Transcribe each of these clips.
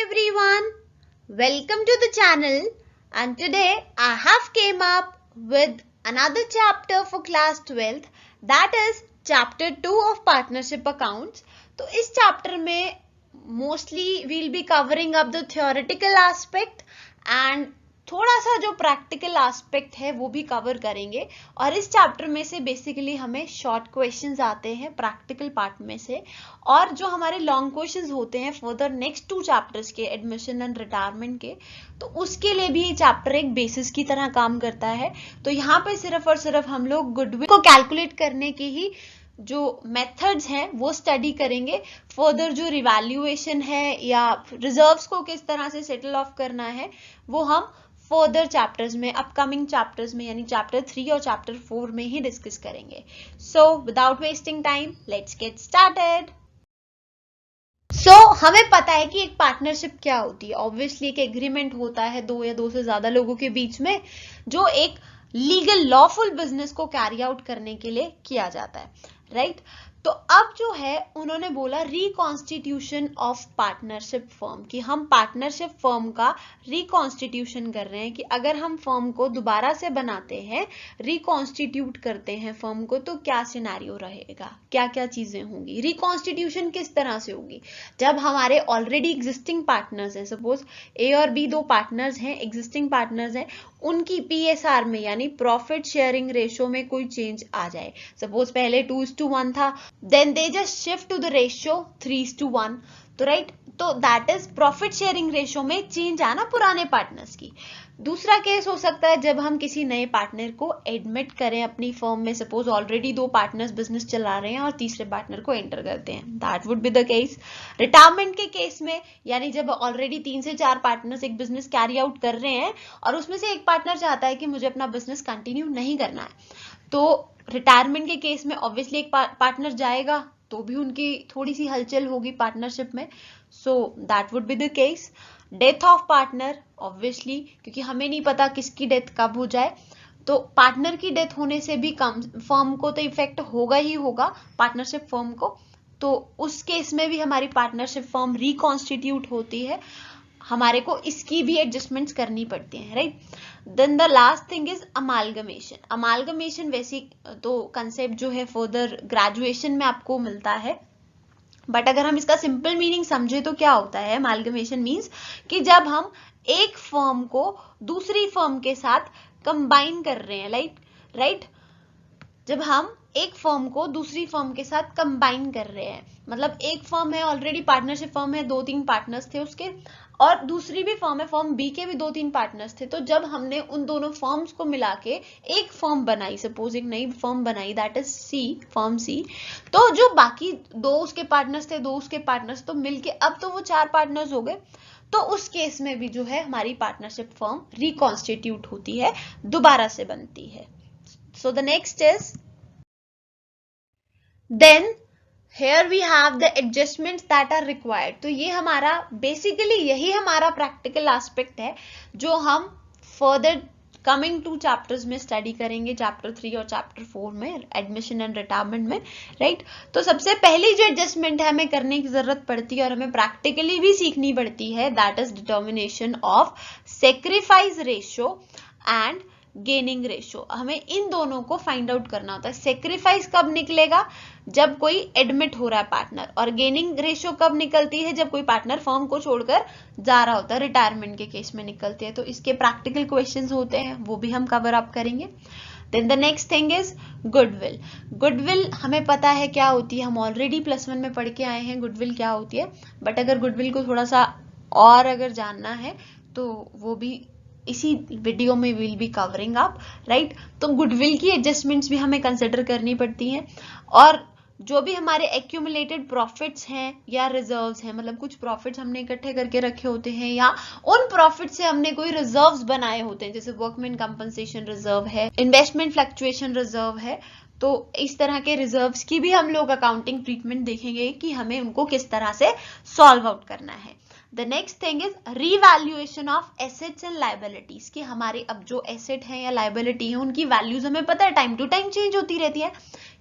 everyone, welcome to the channel, and today I have came up with another chapter for class 12th, that is chapter 2 of partnership accounts. तो इस chapter में mostly we'll be covering up the theoretical aspect and थोड़ा सा जो practical aspect है वो भी cover करेंगे। और इस चैप्टर में से बेसिकली हमें शॉर्ट क्वेश्चंस आते हैं प्रैक्टिकल पार्ट में से, और जो हमारे लॉन्ग क्वेश्चंस होते हैं फर्दर नेक्स्ट 2 चैप्टर्स के एडमिशन एंड रिटायरमेंट के, तो उसके लिए भी ये चैप्टर एक बेसिस की तरह काम करता है। तो यहाँ पे सिर्फ और सिर्फ हम लोग गुडविल को कैलकुलेट करने की ही जो मेथड्स हैं वो स्टडी करेंगे। फर्दर जो रिवैल्यूएशन है या रिजर्व्स को किस तरह से सेटल ऑफ करना है वो हम फर्दर चैप्टर्स में, अपकमिंग चैप्टर्स में, यानी चैप्टर 3 और चैप्टर 4 में ही डिस्कस करेंगे। So without wasting time let's get started. So हमें पता है कि एक पार्टनरशिप क्या होती है। ऑब्वियसली एक एग्रीमेंट होता है 2 या 2 से ज्यादा लोगों के बीच में, जो एक लीगल लॉफुल बिजनेस को कैरी आउट करने के लिए किया जाता है, राइट। तो अब जो है उन्होंने बोला रिकॉन्स्टिट्यूशन ऑफ पार्टनरशिप फर्म, कि हम पार्टनरशिप फर्म का रिकॉन्स्टिट्यूशन कर रहे हैं, कि अगर हम फर्म को दोबारा से बनाते हैं, रिकॉन्स्टिट्यूट करते हैं फर्म को, तो क्या सिनेरियो रहेगा, क्या क्या चीजें होंगी। रिकॉन्स्टिट्यूशन किस तरह से होगी, जब हमारे ऑलरेडी एग्जिस्टिंग पार्टनर्स हैं, सपोज ए और बी 2 पार्टनर्स हैं, एग्जिस्टिंग पार्टनर्स हैं, उनकी पीएसआर में यानी प्रॉफिट शेयरिंग रेशियो में कोई चेंज आ जाए। सपोज पहले 2:1 था, then they just shift to the ratio 3:1, तो राइट, तो that is profit sharing ratio में चेंज आना पुराने पार्टनर्स की। दूसरा केस हो सकता है जब हम किसी नए पार्टनर को एडमिट करें अपनी फर्म में, सपोज ऑलरेडी 2 पार्टनर्स बिजनेस चला रहे हैं और तीसरे पार्टनर को एंटर करते हैं, that would be the case. Retirement के केस में, यानी जब ऑलरेडी 3 से 4 पार्टनर्स एक बिजनेस कैरी आउट कर रहे हैं और उसमें से एक पार्टनर चाहता है कि मुझे अपना बिजनेस कंटिन्यू नहीं करना है, तो रिटायरमेंट के केस में ऑब्वियसली एक पार्टनर जाएगा तो भी उनकी थोड़ी सी हलचल होगी पार्टनरशिप में, so that would be the case. Death of partner, obviously क्योंकि हमें नहीं पता किसकी डेथ कब हो जाए, तो पार्टनर की डेथ होने से भी कम फर्म को तो इफेक्ट होगा ही होगा, पार्टनरशिप फर्म को, तो उस केस में भी हमारी पार्टनरशिप फर्म रिकॉन्स्टिट्यूट होती है, हमारे को इसकी भी एडजस्टमेंट्स करनी पड़ती हैं, right. Then the last thing is amalgamation. Amalgamation वैसी तो कंसेप्ट जो है फर्दर ग्रेजुएशन में आपको मिलता है, बट अगर हम इसका सिंपल मीनिंग समझे तो क्या होता है, अमालगमेशन मीन्स कि जब हम एक फर्म को दूसरी फर्म के साथ कंबाइन कर रहे हैं, राइट, जब हम एक फर्म को दूसरी फर्म के साथ कंबाइन कर रहे हैं, मतलब एक फर्म है ऑलरेडी पार्टनरशिप फर्म है, 2-3 पार्टनर्स थे उसके, और दूसरी भी फर्म है, फर्म बी के भी 2-3 पार्टनर्स थे, तो जब हमने उन दोनों फर्म्स को मिला के एक फर्म बनाई, सपोज एक नई फर्म बनाई, that is C, firm C, तो जो बाकी 2 उसके पार्टनर्स थे, 2 उसके पार्टनर्स, तो मिलके अब तो वो 4 पार्टनर्स हो गए, तो उस केस में भी जो है हमारी पार्टनरशिप फर्म रिकॉन्स्टिट्यूट होती है, दोबारा से बनती है। So the next is then here we have the adjustments that are required। तो ये हमारा बेसिकली यही हमारा प्रैक्टिकल एस्पेक्ट है जो हम फर्दर कमिंग 2 चैप्टर्स में स्टडी करेंगे, चैप्टर 3 और चैप्टर 4 में, एडमिशन एंड रिटायरमेंट में, राइट। तो सबसे पहली जो एडजस्टमेंट है हमें करने की जरूरत पड़ती है और हमें प्रैक्टिकली भी सीखनी पड़ती है, that is determination of sacrifice ratio and gaining ratio. हमें इन दोनों को फाइंड आउट करना होता है। सेक्रीफाइस कब निकलेगा, जब कोई एडमिट हो रहा है पार्टनर, और गेनिंग रेशियो कब निकलती है, जब कोई पार्टनर फर्म को छोड़कर जा रहा होता है, रिटायरमेंट के केस में निकलती है। तो इसके प्रैक्टिकल क्वेश्चंस होते हैं, वो भी हम कवर अप करेंगे। Then the next thing is goodwill. Goodwill हमें पता है क्या होती है, हम ऑलरेडी +1 में पढ़ के आए हैं गुडविल क्या होती है, बट अगर गुडविल को थोड़ा सा और अगर जानना है तो वो भी इसी वीडियो में will be covering up, right. तो गुडविल की एडजस्टमेंट्स भी हमें कंसिडर करनी पड़ती हैं, और जो भी हमारे एक्यूमुलेटेड प्रॉफिट्स हैं या रिजर्व्स हैं, मतलब कुछ प्रॉफिट्स हमने इकट्ठे करके रखे होते हैं या उन प्रॉफिट से हमने कोई रिजर्व्स बनाए होते हैं, जैसे वर्कमैन कंपनसेशन रिजर्व है, इन्वेस्टमेंट फ्लक्चुएशन रिजर्व है, तो इस तरह के रिजर्व्स की भी हम लोग अकाउंटिंग ट्रीटमेंट देखेंगे कि हमें उनको किस तरह से सॉल्व आउट करना है। The next thing is revaluation of assets and liabilities, कि हमारे अब जो एसेट है या लाइबिलिटी है उनकी वैल्यूज हमें पता है टाइम टू टाइम चेंज होती रहती है,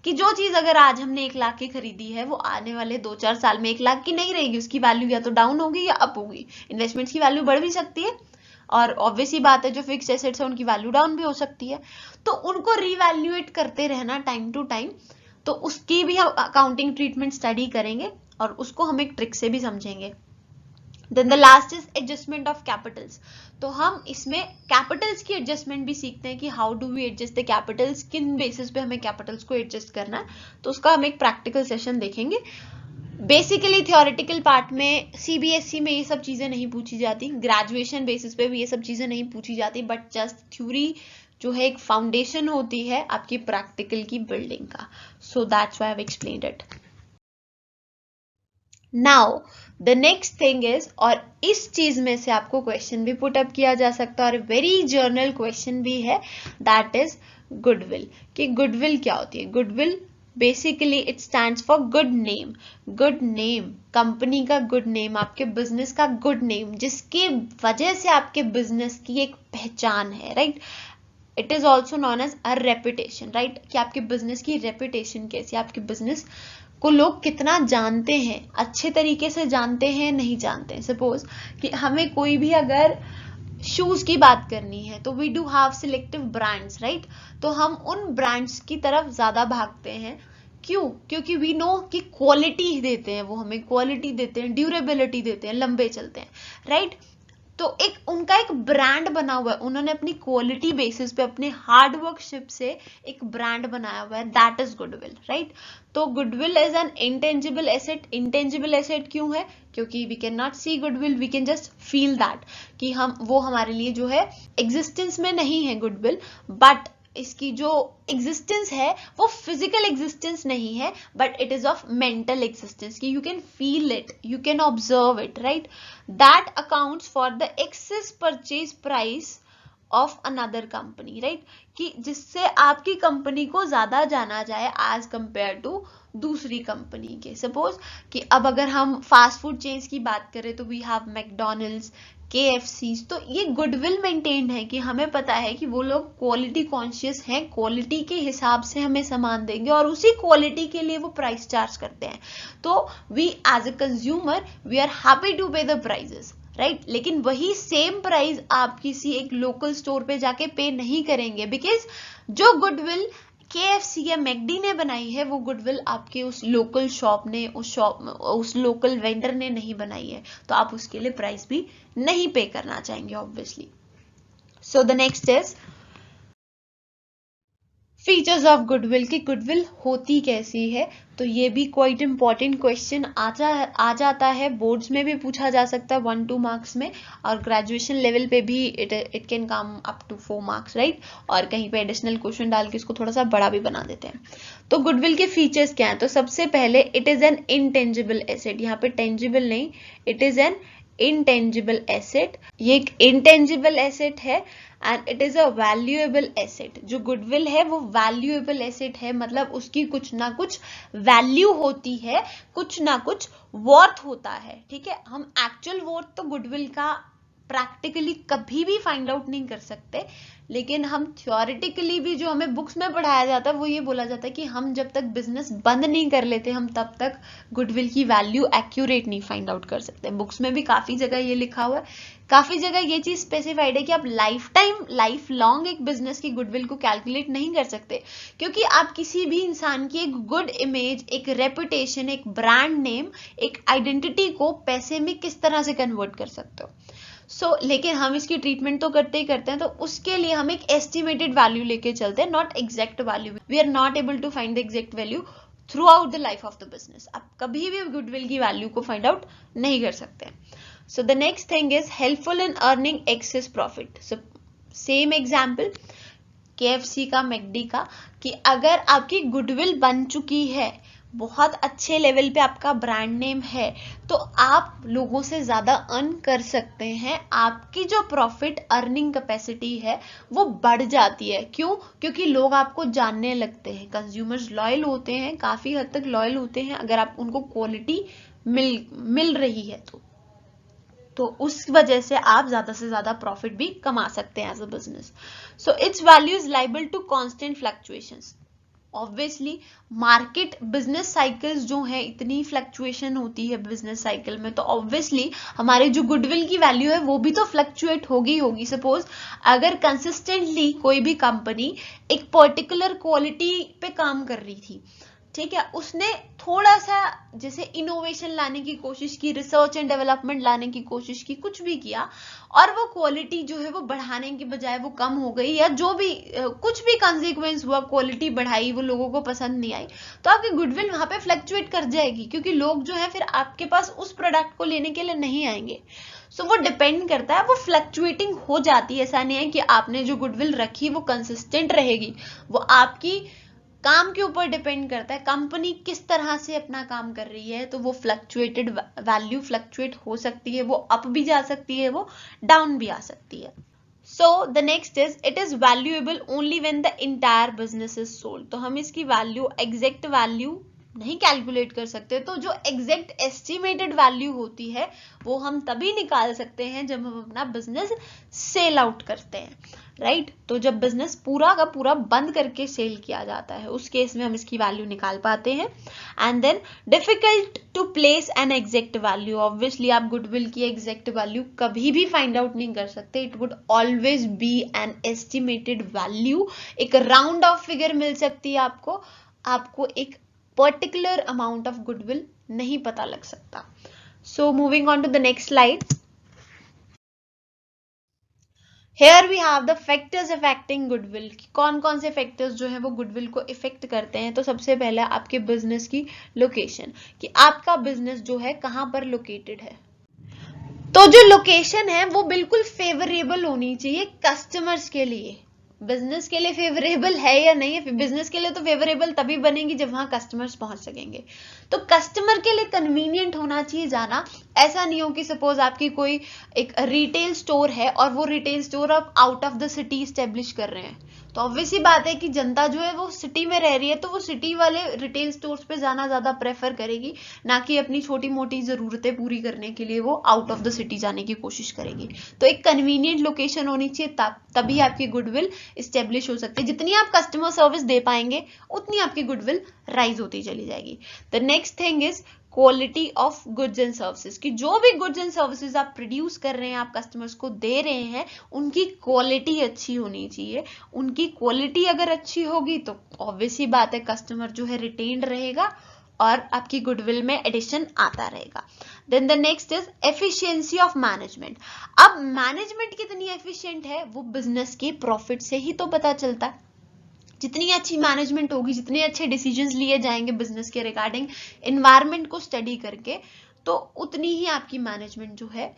कि जो चीज अगर आज हमने 1 लाख की खरीदी है वो आने वाले 2-4 साल में 1 लाख की नहीं रहेगी, उसकी वैल्यू या तो डाउन होगी या अप होगी। इन्वेस्टमेंट्स की वैल्यू बढ़ भी सकती है और ऑब्वियस ही बात है जो फिक्स एसेट्स है उनकी वैल्यू डाउन भी हो सकती है, तो उनको रीवैल्यूएट करते रहना टाइम टू टाइम, तो उसकी भी हम अकाउंटिंग ट्रीटमेंट स्टडी करेंगे और उसको हम एक ट्रिक से भी समझेंगे। Then the last is adjustment of capitals, तो हम इसमें कैपिटल्स की एडजस्टमेंट भी सीखते हैं कि how do we adjust the capitals, किन बेसिस पे हमें कैपिटल्स को एडजस्ट करना है, तो उसका हम एक प्रैक्टिकल सेशन देखेंगे। बेसिकली थियोरेटिकल पार्ट में सीबीएसई में ये सब चीजें नहीं पूछी जाती, ग्रेजुएशन बेसिस पे भी ये सब चीजें नहीं पूछी जाती, बट जस्ट थ्योरी जो है एक फाउंडेशन होती है आपकी प्रैक्टिकल की बिल्डिंग का, so that's why I have explained it. Now the next thing is, और इस चीज में से आपको क्वेश्चन भी पुट अप किया जा सकता है और वेरी जर्नल क्वेश्चन भी है, दैट इज गुडविल, कि गुडविल क्या होती है। Goodwill basically it stands for good name, good name, company का गुड नेम, आपके बिजनेस का गुड नेम, जिसकी वजह से आपके बिजनेस की एक पहचान है, right. It is also known as a reputation, right, कि आपके बिजनेस की रेपुटेशन कैसी, आपके बिजनेस को लोग कितना जानते हैं, अच्छे तरीके से जानते हैं नहीं जानते हैं। सपोज कि हमें कोई भी अगर शूज की बात करनी है तो we do have selective brands, right, तो हम उन ब्रांड्स की तरफ ज्यादा भागते हैं, क्यों, क्योंकि वी नो कि क्वालिटी देते हैं, वो हमें क्वालिटी देते हैं, ड्यूरेबिलिटी देते हैं, लंबे चलते हैं, राइट। तो एक उनका एक ब्रांड बना हुआ है, उन्होंने अपनी क्वालिटी बेसिस पे अपने हार्डवर्कशिप से एक ब्रांड बनाया हुआ है, दैट इज गुडविल, राइट। तो goodwill is an intangible asset. Intangible asset क्यों है, क्योंकि we can not see goodwill, we can just feel that, कि हम वो हमारे लिए जो है एग्जिस्टेंस में नहीं है गुडविल, बट इसकी जो एग्जिस्टेंस है वो फिजिकल एग्जिस्टेंस नहीं है, but it is of mental existence, कि you can feel it, you can observe it, right. That accounts for the excess purchase price of another company, right, कि जिससे आपकी कंपनी को ज्यादा जाना जाए एज कंपेयर टू दूसरी कंपनी के। सपोज कि अब अगर हम फास्ट फूड चेन्स की बात करें तो वी हैव मैकडोनल्ड्स, KFC, तो ये गुडविल मेंटेन्ड है कि हमें पता है कि वो लोग क्वालिटी कॉन्शियस हैं, क्वालिटी के हिसाब से हमें सामान देंगे और उसी क्वालिटी के लिए वो प्राइस चार्ज करते हैं, तो we as a consumer we are happy to pay the prices, right. लेकिन वही सेम प्राइस आप किसी एक लोकल स्टोर पे जाके पे नहीं करेंगे, बिकॉज जो गुडविल KFC या मैकडी ने बनाई है वो गुडविल आपके उस लोकल शॉप ने, उस लोकल वेंडर ने नहीं बनाई है, तो आप उसके लिए प्राइस भी नहीं पे करना चाहेंगे obviously. So the next is features of goodwill, की गुडविल होती कैसी है, तो ये भी क्वाइट इंपॉर्टेंट क्वेश्चन आ जाता है, बोर्ड्स में भी पूछा जा सकता है 1-2 मार्क्स में, और ग्रेजुएशन लेवल पे भी it can come up to 4 marks, right, और कहीं पे एडिशनल क्वेश्चन डाल के इसको थोड़ा सा बड़ा भी बना देते हैं। तो गुडविल के फीचर्स क्या है, तो सबसे पहले it is an intangible asset, यहाँ पे टेंजिबल नहीं, it is an intangible asset, ये एक इंटेंजिबल एसेट है and it is a valuable asset. जो गुडविल है वो वैल्यूएबल एसेट है, मतलब उसकी कुछ ना कुछ वैल्यू होती है, कुछ ना कुछ वर्थ होता है, ठीक है। हम एक्चुअल वर्थ तो गुडविल का प्रैक्टिकली कभी भी फाइंड आउट नहीं कर सकते, लेकिन हम थ्योरेटिकली भी जो हमें बुक्स में पढ़ाया जाता है वो ये बोला जाता है कि हम जब तक बिजनेस बंद नहीं कर लेते हम तब तक गुडविल की वैल्यू एक्यूरेट नहीं फाइंड आउट कर सकते। बुक्स में भी काफी जगह ये लिखा हुआ है, काफी जगह ये चीज स्पेसिफाइड है कि आप लाइफ लॉन्ग एक बिजनेस की गुडविल को कैलकुलेट नहीं कर सकते, क्योंकि आप किसी भी इंसान की एक गुड इमेज, एक रेपुटेशन, एक ब्रांड नेम, एक आइडेंटिटी को पैसे में किस तरह से कन्वर्ट कर सकते हो। लेकिन हम इसकी ट्रीटमेंट तो करते ही करते हैं, तो उसके लिए हम एक एस्टिमेटेड वैल्यू लेके चलते हैं, not exact value. We are not able to find the exact value throughout the life of the business. आप कभी भी गुडविल की वैल्यू को फाइंड आउट नहीं कर सकते। सो the next thing is helpful in earning access profit. So same example KFC का, McD का, कि अगर आपकी गुडविल बन चुकी है, बहुत अच्छे लेवल पे आपका ब्रांड नेम है, तो आप लोगों से ज्यादा अर्न कर सकते हैं, आपकी जो प्रॉफिट अर्निंग कैपेसिटी है वो बढ़ जाती है। क्यों? क्योंकि लोग आपको जानने लगते हैं, कंज्यूमर्स लॉयल होते हैं, काफी हद तक लॉयल होते हैं अगर आप उनको क्वालिटी मिल रही है तो। तो उस वजह से आप ज्यादा से ज्यादा प्रॉफिट भी कमा सकते हैं as a business. So its value is liable to constant fluctuations. Obviously market business cycles जो है इतनी फ्लक्चुएशन होती है बिजनेस साइकिल में, तो ऑब्वियसली हमारे जो गुडविल की वैल्यू है वो भी तो फ्लक्चुएट होगी. सपोज अगर कंसिस्टेंटली कोई भी कंपनी एक पर्टिकुलर क्वालिटी पे काम कर रही थी, ठीक है, उसने थोड़ा सा जैसे इनोवेशन लाने की कोशिश की, रिसर्च एंड डेवलपमेंट लाने की कोशिश की, कुछ भी किया, और वो क्वालिटी जो है वो बढ़ाने की बजाय वो कम हो गई, या जो भी कुछ भी कॉन्सिक्वेंस हुआ, क्वालिटी बढ़ाई, वो लोगों को पसंद नहीं आई, तो आपकी गुडविल वहां पे फ्लक्चुएट कर जाएगी, क्योंकि लोग जो है फिर आपके पास उस प्रोडक्ट को लेने के लिए नहीं आएंगे. सो वो डिपेंड करता है, वो फ्लक्चुएटिंग हो जाती है. ऐसा नहीं है कि आपने जो गुडविल रखी वो कंसिस्टेंट रहेगी, वो आपकी काम के ऊपर डिपेंड करता है, कंपनी किस तरह से अपना काम कर रही है. तो वो फ्लक्चुएटेड वैल्यू फ्लक्चुएट हो सकती है, वो अप भी जा सकती है, वो डाउन भी आ सकती है. So the next is it is valuable only when the entire business is sold. तो हम इसकी वैल्यू, एग्जैक्ट वैल्यू नहीं कैलकुलेट कर सकते, तो जो एग्जैक्ट एस्टिमेटेड वैल्यू होती है वो हम तभी निकाल सकते हैं जब हम अपना बिजनेस सेल आउट करते हैं, राइट. तो जब बिजनेस पूरा का पूरा बंद करके सेल किया जाता है, उस केस में हम इसकी वैल्यू निकाल पाते हैं. And then difficult to place an exact value. Obviously आप गुडविल की एग्जैक्ट वैल्यू कभी भी फाइंड आउट नहीं कर सकते. It would always be an estimated value. एक राउंड ऑफ फिगर मिल सकती है आपको एक पर्टिकुलर अमाउंट ऑफ गुडविल नहीं पता लग सकता. So moving on to the next slide. Here we have the factors affecting goodwill. कौन कौन से फैक्टर्स जो है वो गुडविल को इफेक्ट करते हैं. तो सबसे पहले आपके बिजनेस की लोकेशन, कि आपका बिजनेस जो है कहाँ पर लोकेटेड है. तो जो लोकेशन है वो बिल्कुल फेवरेबल होनी चाहिए कस्टमर्स के लिए. बिजनेस के लिए फेवरेबल है या नहीं है, बिजनेस के लिए तो फेवरेबल तभी बनेगी जब वहां कस्टमर्स पहुंच सकेंगे. तो कस्टमर के लिए कन्वीनियंट होना चाहिए जाना. ऐसा नहीं हो कि सपोज आपकी कोई एक रिटेल स्टोर है और वो रिटेल स्टोर आप out of the city establish कर रहे हैं, तो ऑब्वियस ही बात है कि जनता जो है वो सिटी में रह रही है, तो वो सिटी वाले रिटेल स्टोर्स पे जाना ज्यादा प्रेफर करेगी, ना कि अपनी छोटी मोटी जरूरतें पूरी करने के लिए वो आउट ऑफ द सिटी जाने की कोशिश करेगी. तो एक कन्वीनियंट लोकेशन होनी चाहिए, तभी आपकी गुडविल स्टेब्लिश हो सकती है. जितनी आप कस्टमर सर्विस दे पाएंगे उतनी आपकी गुडविल राइज होती चली जाएगी. The next thing is quality of goods and services, कि जो भी गुड्स एंड सर्विसेज आप प्रोड्यूस कर रहे हैं, आप कस्टमर्स को दे रहे हैं, उनकी क्वालिटी अच्छी होनी चाहिए. उनकी क्वालिटी अगर अच्छी होगी तो ऑब्वियस ही बात है कस्टमर जो है रिटेन्ड रहेगा और आपकी गुडविल में एडिशन आता रहेगा. Then the next is efficiency of management. अब मैनेजमेंट कितनी एफिशिएंट है वो बिजनेस के प्रॉफिट से ही तो पता चलता है. जितनी अच्छी मैनेजमेंट होगी, जितने अच्छे डिसीजंस लिए जाएंगे बिजनेस के रिगार्डिंग एनवायरनमेंट को स्टडी करके, तो उतनी ही आपकी मैनेजमेंट जो है,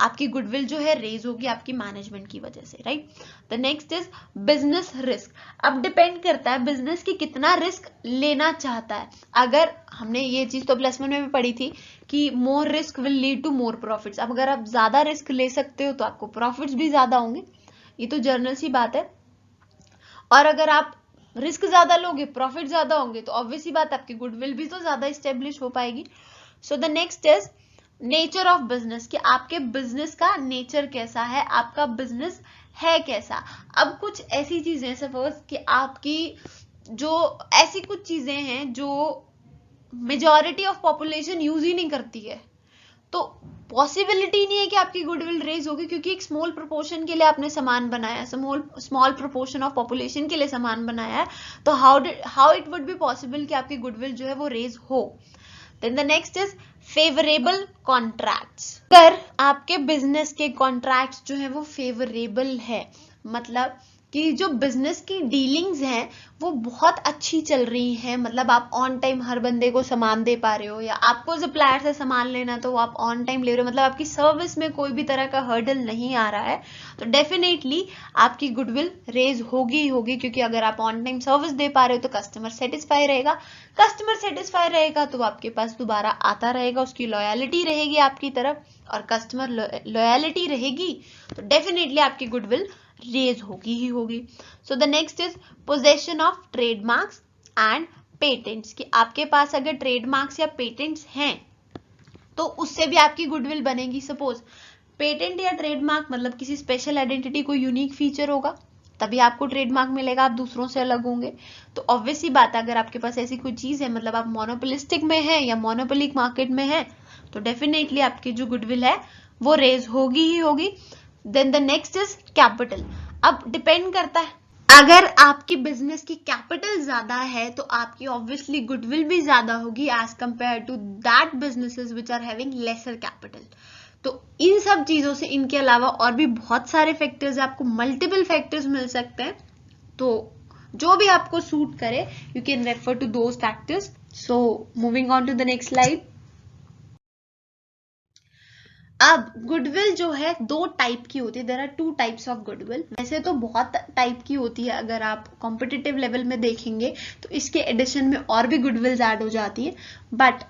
आपकी गुडविल जो है रेज होगी आपकी मैनेजमेंट की वजह से, right. The next is business risk. अब डिपेंड करता है बिजनेस की कितना रिस्क लेना चाहता है. अगर हमने ये चीज तो प्लस वन में भी पढ़ी थी कि more risk will lead to more profits. अब अगर आप ज्यादा रिस्क ले सकते हो तो आपको प्रॉफिट्स भी ज्यादा होंगे, ये तो जर्नल सी बात है. और अगर आप रिस्क ज्यादा लोगे, प्रॉफिट ज्यादा होंगे, तो ऑब्वियसली बात आपकी गुडविल भी तो ज्यादा स्टेब्लिश हो पाएगी. सो the next is nature of business, कि आपके बिजनेस का नेचर कैसा है, आपका बिजनेस है कैसा. अब कुछ ऐसी चीजें, सपोज कि आपकी जो ऐसी कुछ चीजें हैं जो मेजॉरिटी ऑफ पॉपुलेशन यूज ही नहीं करती है, तो पॉसिबिलिटी नहीं है कि आपकी गुडविल रेज होगी, क्योंकि एक स्मॉल प्रोपोर्शन के लिए आपने सामान बनाया, स्मॉल प्रोपोर्शन ऑफ पॉपुलेशन के लिए सामान बनाया है, तो how it would be possible कि आपकी गुडविल जो है वो रेज हो. Then the next is favourable contracts. अगर आपके बिजनेस के कॉन्ट्रैक्ट्स जो है वो फेवरेबल है, मतलब कि जो बिजनेस की डीलिंग्स हैं वो बहुत अच्छी चल रही हैं, मतलब आप ऑन टाइम हर बंदे को सामान दे पा रहे हो, या आपको सप्लायर से सामान लेना तो वो आप ऑन टाइम ले रहे हो, मतलब आपकी सर्विस में कोई भी तरह का हर्डल नहीं आ रहा है, तो डेफिनेटली आपकी गुडविल रेज होगी ही होगी. क्योंकि अगर आप ऑन टाइम सर्विस दे पा रहे हो तो कस्टमर सेटिस्फाई रहेगा, कस्टमर सेटिस्फाई रहेगा तो आपके पास दोबारा आता रहेगा, उसकी लॉयलिटी रहेगी आपकी तरफ, और कस्टमर लॉयलिटी रहेगी तो डेफिनेटली आपकी गुडविल रेज होगी ही होगी. सो the next is possession of trademarks and patents, कि आपके पास अगर ट्रेडमार्क्स या पेटेंट्स हैं तो उससे भी आपकी गुडविल बनेगी। सपोज पेटेंट या ट्रेडमार्क मतलब किसी स्पेशल आइडेंटिटी कोई यूनिक फीचर होगा, तभी आपको ट्रेडमार्क मिलेगा, आप दूसरों से अलग होंगे। तो ऑब्वियस सी बात है, अगर आपके पास ऐसी कोई चीज है, मतलब आप मोनोपोलिस्टिक में है या मोनोपोलिक मार्केट में है, तो डेफिनेटली आपकी जो गुडविल है वो रेज होगी ही होगी। Then the next is capital. अब डिपेंड करता है, अगर आपकी बिजनेस की कैपिटल ज्यादा है तो आपकी ऑब्वियसली गुडविल भी ज्यादा होगी as compare to that businesses which are having lesser capital. तो इन सब चीजों से, इनके अलावा और भी बहुत सारे फैक्टर्स, आपको मल्टीपल फैक्टर्स मिल सकते हैं। तो जो भी आपको सूट करे, you can refer to those factors. So moving on to the next slide. अब गुडविल जो है दो टाइप की होती है, there are two types of goodwill. वैसे तो बहुत टाइप की होती है, अगर आप कॉम्पिटिटिव लेवल में देखेंगे तो इसके एडिशन में और भी गुडविल्स ऐड हो जाती है, बट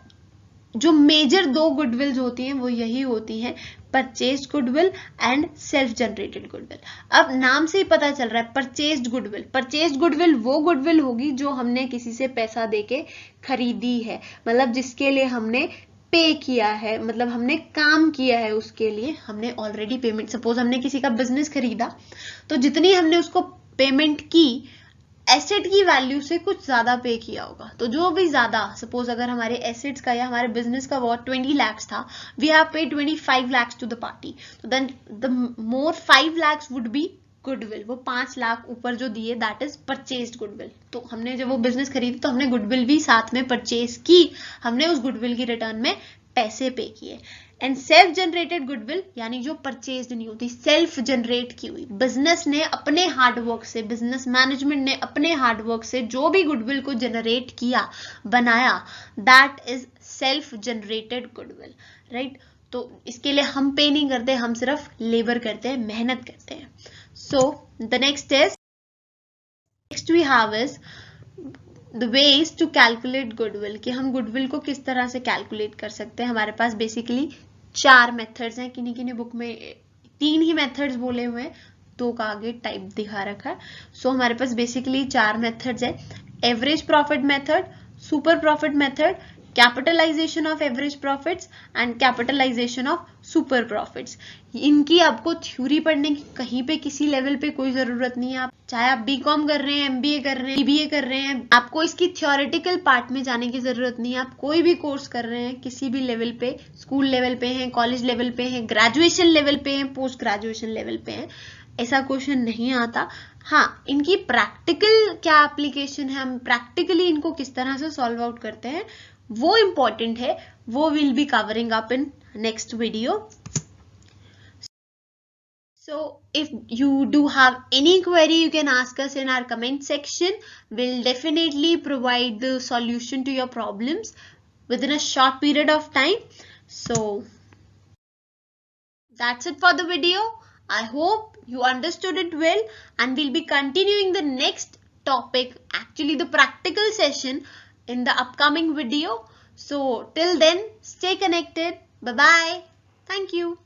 जो मेजर दो गुडविल्स होती हैं वो यही होती हैं, purchased goodwill and self generated goodwill. अब नाम से ही पता चल रहा है, परचेस्ड गुडविल। परचेस्ड गुडविल वो गुडविल होगी जो हमने किसी से पैसा देके खरीदी है, मतलब जिसके लिए हमने पे किया है, मतलब हमने काम किया है, उसके लिए हमने ऑलरेडी पेमेंट। सपोज हमने किसी का बिजनेस खरीदा, तो जितनी हमने उसको पेमेंट की, एसेट की वैल्यू से कुछ ज्यादा पे किया होगा। तो जो भी ज्यादा, सपोज अगर हमारे एसेट्स का या हमारे बिजनेस का वॉट 20 lakhs था, we have paid 25 lakhs to the party, तो then the more 5 lakhs would be goodwill. वो 5 लाख ऊपर जो दिए, दैट इज परचेस्ड गुडविल। तो हमने जब वो बिजनेस खरीदी तो हमने गुडविल भी साथ में परचेज की, हमने उस गुडविल की रिटर्न में पैसे पे किए। एंड सेल्फ जनरेटेड गुडविल यानी जो परचेज नहीं होती, सेल्फ जनरेट की हुई, बिजनेस ने अपने हार्डवर्क से, बिजनेस मैनेजमेंट ने अपने हार्डवर्क से जो भी गुडविल को जनरेट किया, बनाया, that is self generated goodwill, right. तो इसके लिए हम पे नहीं करते, हम सिर्फ लेबर करते हैं, मेहनत करते हैं। So the next we have is the ways to calculate goodwill, कि हम गुडविल को किस तरह से कैलकुलेट कर सकते हैं। हमारे पास बेसिकली 4 मेथड्स हैं, किन्हीं किन्हीं बुक में 3 ही मेथड्स बोले हुए हैं, 2 का आगे टाइप दिखा रखा है। सो हमारे पास बेसिकली 4 मेथड्स हैं, average profit method, super profit method, capitalization of average profits and capitalization of super profits. इनकी आपको थ्योरी पढ़ने की कहीं पे किसी लेवल पे कोई जरूरत नहीं है। आप चाहे आप बीकॉम कर रहे हैं, एमबीए कर रहे हैं, बीबीए कर रहे हैं, आपको इसकी थ्योरेटिकल पार्ट में जाने की जरूरत नहीं है। आप कोई भी कोर्स कर रहे हैं, किसी भी लेवल पे, स्कूल लेवल पे हैं, कॉलेज लेवल पे हैं, ग्रेजुएशन लेवल पे हैं, पोस्ट ग्रेजुएशन लेवल पे हैं, ऐसा क्वेश्चन नहीं आता। हाँ, इनकी प्रैक्टिकल क्या एप्लीकेशन है, हम प्रैक्टिकली इनको किस तरह से सॉल्व आउट करते हैं, वो इंपॉर्टेंट है, वो will be covering up in next video. So if you do have any query, you can ask us in our comment section. We'll definitely provide the solution to your problems within a short period of time. So that's it for the video. I hope you understood it well, and we'll be continuing the next topic, actually the practical session, in the upcoming video. So till then, stay connected. Bye bye. Thank you.